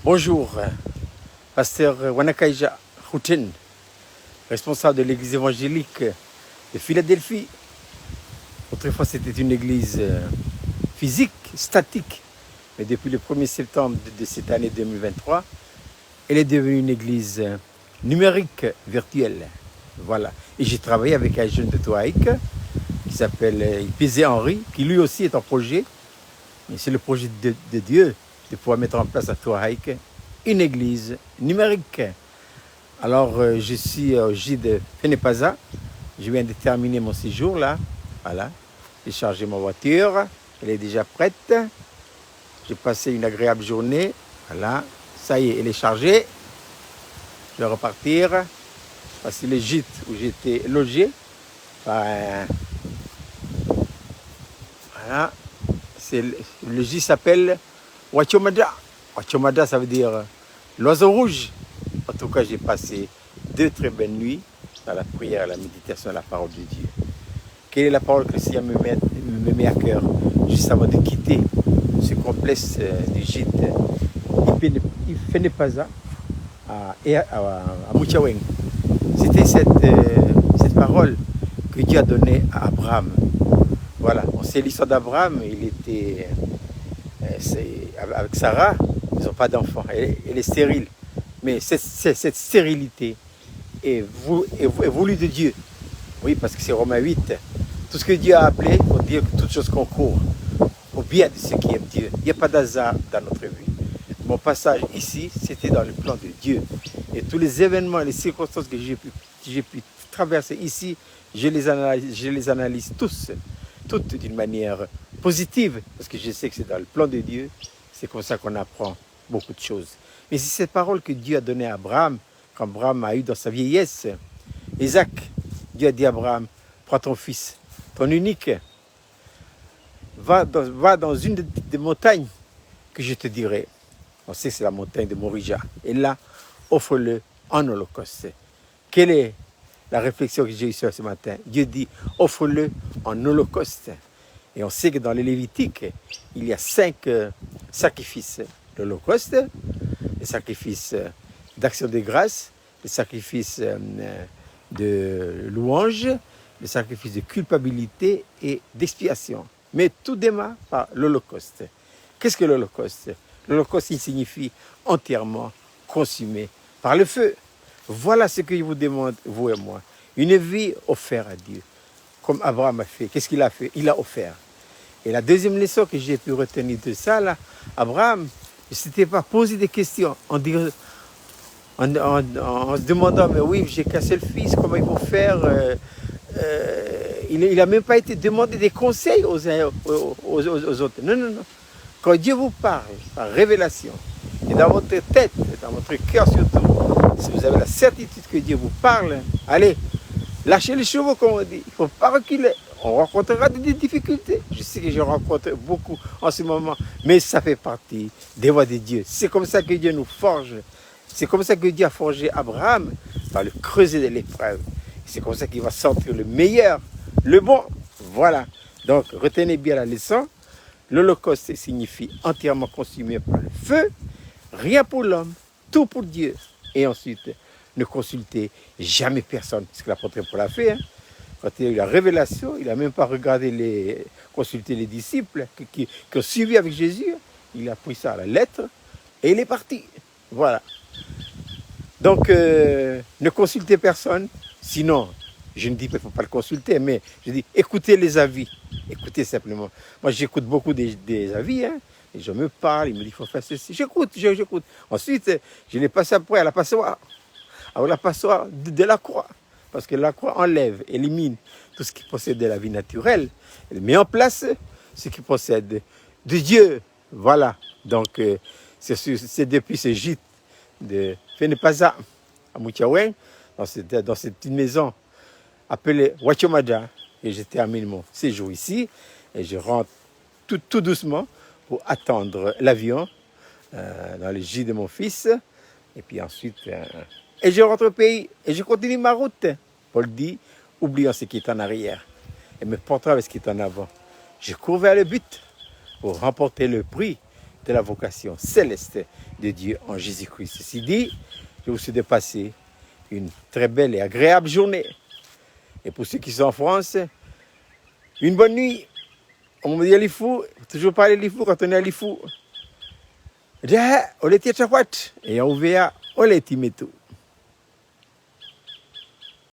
Bonjour, pasteur Wanakaija Houten, responsable de l'église évangélique de Philadelphie. Autrefois, c'était une église physique, statique, mais depuis le 1er septembre de cette année 2023, elle est devenue une église numérique, virtuelle. Voilà. Et j'ai travaillé avec un jeune de Touaïk qui s'appelle Pizé Henri, qui lui aussi est en projet. Et c'est le projet de Dieu de pouvoir mettre en place à Touaïk une église numérique. Alors, je suis au J de Fenepaza. Je viens de terminer mon séjour là. Voilà. J'ai chargé ma voiture. Elle est déjà prête. J'ai passé une agréable journée. Voilà. Ça y est, elle est chargée. Je vais repartir. Voici le gîte où j'étais logé. Voilà. Le gîte s'appelle Wachomada. Wachomada, ça veut dire l'oiseau rouge. En tout cas, j'ai passé 2 très belles nuits dans la prière, la méditation, la parole de Dieu. Quelle est la parole que le Seigneur me met à cœur juste avant de quitter ce complexe du gîte Ifenepaza à Moutiaweng? C'était cette parole que Dieu a donnée à Abraham. Voilà, on sait l'histoire d'Abraham, il était avec Sarah, ils n'ont pas d'enfant, elle est stérile. Mais cette stérilité est voulue de Dieu. Oui, parce que c'est Romains 8. Tout ce que Dieu a appelé, pour dire que toute chose concourt au bien de ceux qui aiment Dieu. Il n'y a pas d'hasard dans notre vie. Mon passage ici, c'était dans le plan de Dieu. Et tous les événements et les circonstances que j'ai pu traverser ici, je les analyse tous, toutes d'une manière positive, parce que je sais que c'est dans le plan de Dieu. C'est comme ça qu'on apprend beaucoup de choses. Mais c'est cette parole que Dieu a donnée à Abraham, quand Abraham a eu dans sa vieillesse. Isaac, Dieu a dit à Abraham, prends ton fils, ton unique, va dans une des montagnes que je te dirai. On sait que c'est la montagne de Morija. Et là, offre-le en holocauste. Quelle est la réflexion que j'ai eue ce matin? Dieu dit, offre-le en holocauste. Et on sait que dans les Lévitiques, il y a 5 sacrifices. L'holocauste, le sacrifice d'action de grâce, le sacrifice de louange, le sacrifice de culpabilité et d'expiation. Mais tout démarre par l'holocauste. Qu'est-ce que l'holocauste? L'holocauste, il signifie entièrement consumé par le feu. Voilà ce que je vous demande, vous et moi. Une vie offerte à Dieu, comme Abraham a fait. Qu'est-ce qu'il a fait? Il a offert. Et la deuxième leçon que j'ai pu retenir de ça, là, Abraham ne s'était pas posé des questions en se demandant, mais oui, j'ai cassé le fils, comment il faut faire? Il n'a même pas été demandé des conseils aux autres. Non, non, non. Quand Dieu vous parle par révélation, et dans votre tête, dans votre cœur surtout, si vous avez la certitude que Dieu vous parle, allez, lâchez les chevaux, comme on dit. Il ne faut pas reculer. On rencontrera des difficultés. Je sais que je rencontre beaucoup en ce moment, mais ça fait partie des voies de Dieu. C'est comme ça que Dieu nous forge. C'est comme ça que Dieu a forgé Abraham dans le creuset de l'épreuve. C'est comme ça qu'il va sortir le meilleur, le bon. Voilà. Donc, retenez bien la leçon. L'holocauste signifie entièrement consumé par le feu. Rien pour l'homme, tout pour Dieu. Et ensuite, ne consultez jamais personne. C'est ce que l'apôtre Paul a fait. Quand il a eu la révélation, il n'a même pas regardé consulter les disciples qui ont suivi avec Jésus. Il a pris ça à la lettre et il est parti. Voilà. Donc, ne consultez personne. Sinon, je ne dis pas qu'il ne faut pas le consulter, mais je dis écoutez les avis. Écoutez simplement. Moi, j'écoute beaucoup des avis. Hein. Les gens me parlent, ils me disent qu'il faut faire ceci. J'écoute. Ensuite, je l'ai passé après à la passoire. Alors, la passoire de la croix. Parce que la croix enlève, élimine tout ce qui possède de la vie naturelle. Elle met en place ce qui possède de Dieu. Voilà. Donc, c'est depuis ce gîte de Fenepaza à Moutiaweng, dans cette maison appelée Wachomada, et je termine mon séjour ici. Et je rentre tout doucement pour attendre l'avion dans le gîte de mon fils. Et puis ensuite... et je rentre au pays et je continue ma route. Paul dit, oublions ce qui est en arrière et me portons avec ce qui est en avant. Je cours vers le but pour remporter le prix de la vocation céleste de Dieu en Jésus-Christ. Ceci dit, je vous souhaite de passer une très belle et agréable journée. Et pour ceux qui sont en France, une bonne nuit. On me dit à l'Ifou, toujours parler de l'Ifou quand on est à l'Ifou. On est à et on ouvert, on est